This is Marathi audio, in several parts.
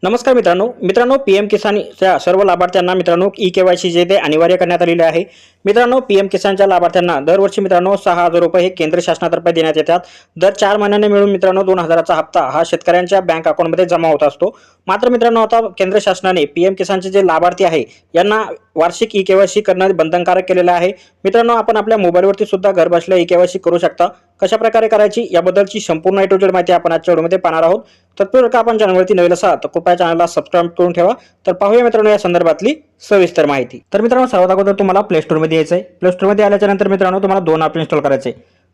नमस्कार मित्रांनो पीएम किसानच्या सर्व लाभार्थ्यांना मित्रांनो ई-केवायसी जे ते अनिवार्य करण्यात आलेले आहे। मित्रांनो पीएम किसानच्या लाभार्थ्यांना दरवर्षी मित्रांनो 6,000 रुपये हे केंद्र शासनातर्फे देण्यात येतात। दर 4 महिन्यांनी मिळून मित्रांनो 2,000चा हप्ता हा शेतकऱ्यांच्या बँक अकाउंटमध्ये जमा होत असतो। मात्र मित्रांनो आता केंद्र शासनाने पीएम किसानचे जे लाभार्थी आहे यांना वार्षिक ई-केवायसी करणं बंधनकारक केलेलं आहे। मित्रांनो आपण आपल्या मोबाईलवरती सुद्धा घर बसल्या ई-केवायसी करू शकता। कशा प्रकारे करायची याबद्दलची संपूर्ण A to Z माहिती आपण आजच्या व्हिडिओमध्ये पाहणार आहोत। तत्पूर्वी आपण चॅनलवरती नवीन असाल तर कृपया चॅनलला सबस्क्राइब करून ठेवा। तर पाहूया मित्रांनो या संदर्भातली सविस्तर माहिती। तर मित्रांनो सर्वात अगोदर तुम्हाला प्ले स्टोर मध्ये यायचं आहे। प्ले स्टोर मध्ये आल्याच्या नंतर मित्रांनो तुम्हाला दोन ॲप इन्स्टॉल करायचे।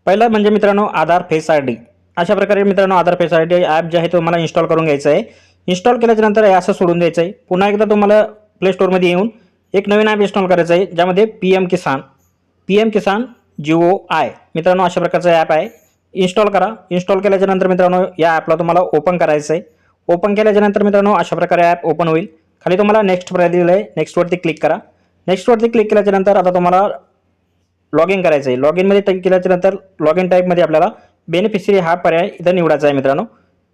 पहिला म्हणजे मित्रांनो आधार फेस आयडी। अशा प्रकारे मित्रांनो आधार फेस आयडी ॲप जे आहे ते तुम्हाला इन्स्टॉल करून घ्यायचं आहे। इन्स्टॉल केल्याच्या नंतर असं सोडून द्यायचं आहे। पुन्हा एकदा तुम्हाला प्ले स्टोर मध्ये येऊन एक नवीन ॲप इन्स्टॉल करायचं आहे ज्यामध्ये पीएम किसान GOI मित्रांनो अशा प्रकारचा ॲप आहे। इन्स्टॉल करा। इन्स्टॉल केल्याच्या नंतर मित्रांनो या ॲपला तुम्हाला ओपन करायचं आहे। ओपन केल्याच्या नंतर मित्रांनो अशा प्रकारे ॲप ओपन होईल। खाली तुम्हाला नेक्स्ट पर्याय दिलेला आहे, नेक्स्ट वरती क्लिक करा। नेक्स्ट वरती क्लिक केल्याच्या नंतर आता तुम्हाला लॉग इन करायचं आहे। लॉग इन मध्ये टाईप केल्याच्या नंतर लॉग इन टाईप मध्ये आपल्याला बेनिफिशियरी हा पर्याय इथं निवडायचा आहे मित्रांनो।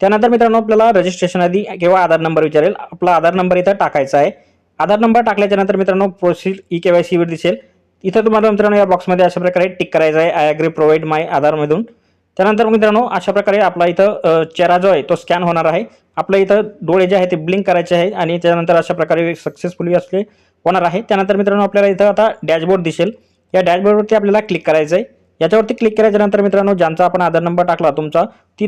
त्यानंतर मित्रांनो आपल्याला रजिस्ट्रेशन आधी किंवा आधार नंबर विचारेल, आपला आधार नंबर इथं टाकायचा आहे। आधार नंबर टाकल्याच्या नंतर मित्रांनो प्रोसीड ई-केवायसी वर दिसेल। इथं तुम्हाला मित्रांनो या बॉक्समध्ये अशा प्रकारे टिक करायचं आहे, आय ॲग्री प्रोव्हाइड माय आधार मधून। त्यानंतर मित्रांनो अशा प्रकारे आपला इथं चेहरा जो आहे तो स्कॅन होणार आहे। आपलं इथं डोळे जे आहे ते ब्लिंक करायचे आहे आणि त्यानंतर अशा प्रकारे सक्सेसफुली असले होणार आहे। त्यानंतर मित्रांनो आपल्याला इथं आता डॅशबोर्ड दिसेल। या डॅशबोर्डवरती आपल्याला क्लिक करायचं आहे। याच्यावरती क्लिक केल्याच्या नंतर मित्रांनो ज्यांचा आपण आधार नंबर टाकला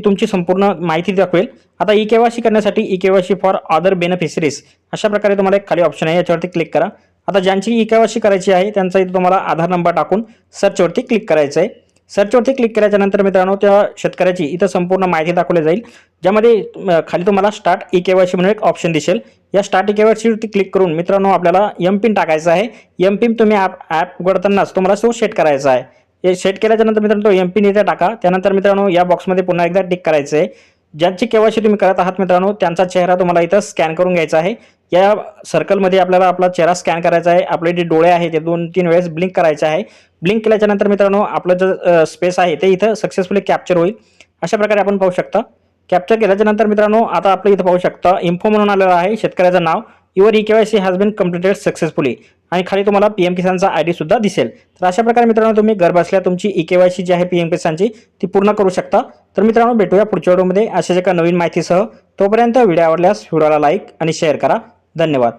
तुमची संपूर्ण माहिती दाखवेल। आता ई-केवायसी करण्यासाठी ई-केवायसी फॉर अदर बेनिफिशरीज अशा प्रकारे तुम्हाला एक खाली ऑप्शन आहे, याच्यावरती क्लिक करा। आता ज्यांची ई-केवायसी करायची आहे त्यांचा इथं तुम्हाला आधार नंबर टाकून सर्चवरती क्लिक करायचं आहे। सर्चवरती क्लिक केल्याच्या नंतर मित्रांनो त्या शेतकऱ्याची इथं संपूर्ण माहिती दाखवली जाईल, ज्यामध्ये खाली तुम्हाला स्टार्ट ई-केवायसी म्हणून एक ऑप्शन दिसेल। या स्टार्ट ई-केवायसीवरती क्लिक करून मित्रांनो आपल्याला एम-पिन टाकायचा आहे। एम-पिन तुम्ही ॲप उघडतानाच तुम्हाला तो सेट करायचा आहे। हे सेट केल्याच्या नंतर मित्रांनो तो एम-पिन इथे टाका। त्यानंतर मित्रांनो या बॉक्समध्ये पुन्हा एकदा टिक करायचं आहे। ज्यांची केवायसी तुम्ही करत आहात मित्रांनो त्यांचा चेहरा तुम्हाला इथं स्कॅन करून घ्यायचा आहे। या सर्कलमध्ये आपल्याला आपला चेहरा स्कॅन करायचा आहे। आपले जे डोळे आहे ते 2-3 वेळेस ब्लिंक करायचे आहे। ब्लिंक केल्याच्या नंतर मित्रांनो आपलं जे स्पेस आहे ते इथं सक्सेसफुली कॅप्चर होईल। अशा प्रकारे आपण पाहू शकता। कॅप्चर केल्याच्या नंतर मित्रांनो आता आपलं इथं पाहू शकता इन्फो म्हणून आलेलं आहे शेतकऱ्याचं नाव, your eKYC has been completed successfully आणि खाली तुम्हाला पीएम किसानचा आयडी सुद्धा दिसेल। तर अशा प्रकारे मित्रांनो तुम्ही घर बसल्या तुमची ई-केवायसी जी आहे पीएम किसानची ती पूर्ण करू शकता। तर मित्रांनो भेटूया पुढच्या व्हिडिओमध्ये अशाच एका नवीन माहितीसह। तोपर्यंत व्हिडिओ आवडल्यास व्हिडिओला लाईक आणि शेअर करा। धन्यवाद।